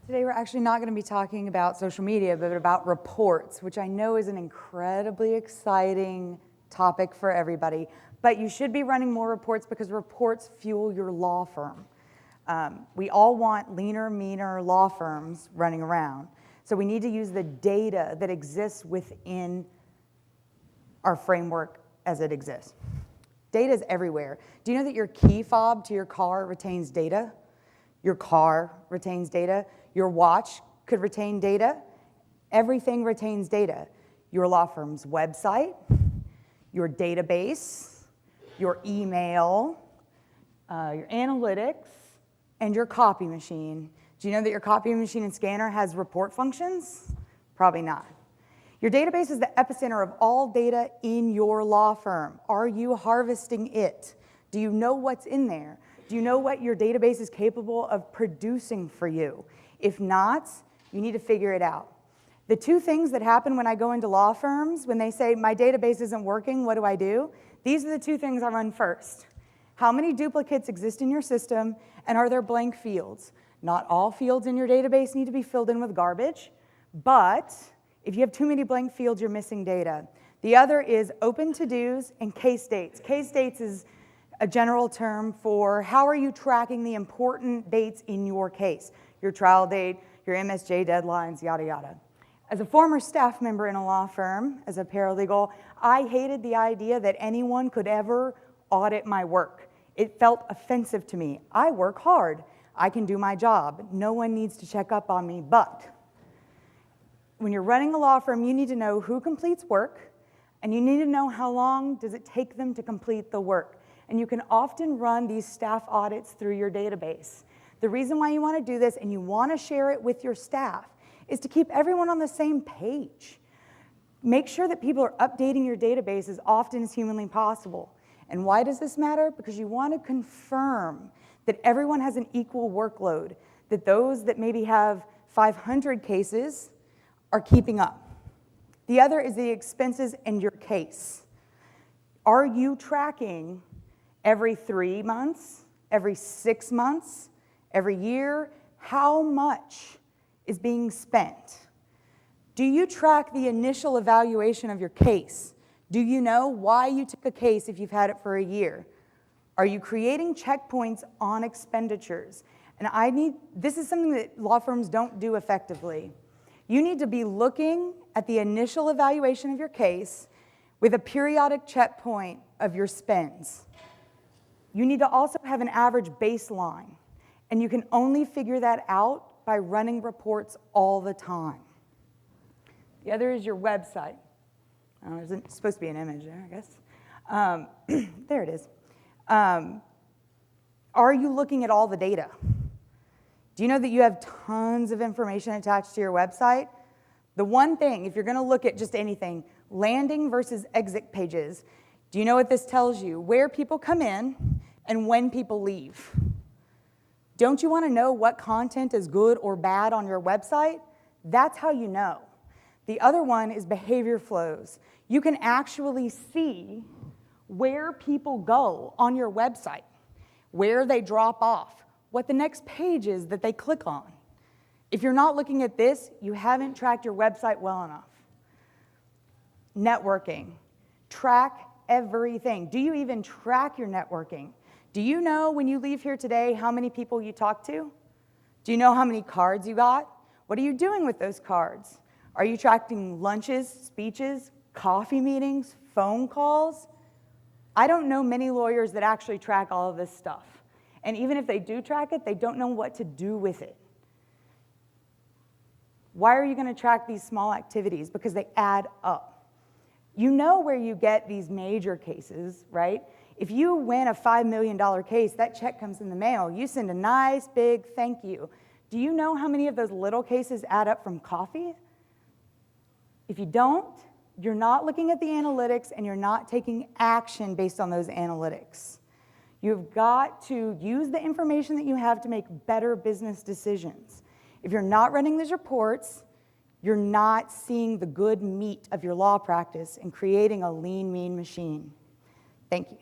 Today we're actually not going to be talking about social media, but about reports, which I know is an incredibly exciting topic for everybody. But you should be running more reports because reports fuel your law firm. We all want leaner, meaner law firms running around. So we need to use the data that exists within our framework as it exists. Data is everywhere. Do you know that your key fob to your car retains data? Your car retains data. Your watch could retain data. Everything retains data. Your law firm's website, your database, your email, your analytics, and your copy machine. Do you know that your copy machine and scanner has report functions? Probably not. Your database is the epicenter of all data in your law firm. Are you harvesting it? Do you know what's in there? Do you know what your database is capable of producing for you? If not, you need to figure it out. The two things that happen when I go into law firms, when they say, my database isn't working, what do I do? These are the two things I run first. How many duplicates exist in your system, and are there blank fields? Not all fields in your database need to be filled in with garbage, but if you have too many blank fields, you're missing data. The other is open to-dos and case dates. Case dates is a general term for how are you tracking the important dates in your case, your trial date, your MSJ deadlines, yada, yada. As a former staff member in a law firm, as a paralegal, I hated the idea that anyone could ever audit my work. It felt offensive to me. I work hard. I can do my job. No one needs to check up on me, but when you're running a law firm, you need to know who completes work, and you need to know how long does it take them to complete the work. And you can often run these staff audits through your database. The reason why you want to do this and you want to share it with your staff is to keep everyone on the same page. Make sure that people are updating your database as often as humanly possible. And why does this matter? Because you want to confirm that everyone has an equal workload, that those that maybe have 500 cases are keeping up. The other is the expenses in your case. Are you tracking every 3 months, every 6 months, every year? How much is being spent? Do you track the initial evaluation of your case? Do you know why you took a case if you've had it for a year? Are you creating checkpoints on expenditures? And this is something that law firms don't do effectively. You need to be looking at the initial evaluation of your case with a periodic checkpoint of your spends. You need to also have an average baseline, and you can only figure that out by running reports all the time. The other is your website. There's supposed to be an image there, I guess. There it is. Are you looking at all the data? Do you know that you have tons of information attached to your website? The one thing, if you're going to look at just anything, landing versus exit pages, do you know what this tells you? Where people come in and when people leave. Don't you want to know what content is good or bad on your website? That's how you know. The other one is behavior flows. You can actually see where people go on your website, where they drop off, what the next page is that they click on. If you're not looking at this, you haven't tracked your website well enough. Networking. Track everything. Do you even track your networking? Do you know when you leave here today how many people you talked to? Do you know how many cards you got? What are you doing with those cards? Are you tracking lunches, speeches, coffee meetings, phone calls? I don't know many lawyers that actually track all of this stuff. And even if they do track it, they don't know what to do with it. Why are you going to track these small activities? Because they add up. You know where you get these major cases, right? If you win a $5 million case, that check comes in the mail. You send a nice big thank you. Do you know how many of those little cases add up from coffee? If you don't, you're not looking at the analytics and you're not taking action based on those analytics. You've got to use the information that you have to make better business decisions. If you're not running these reports, you're not seeing the good meat of your law practice and creating a lean, mean machine. Thank you.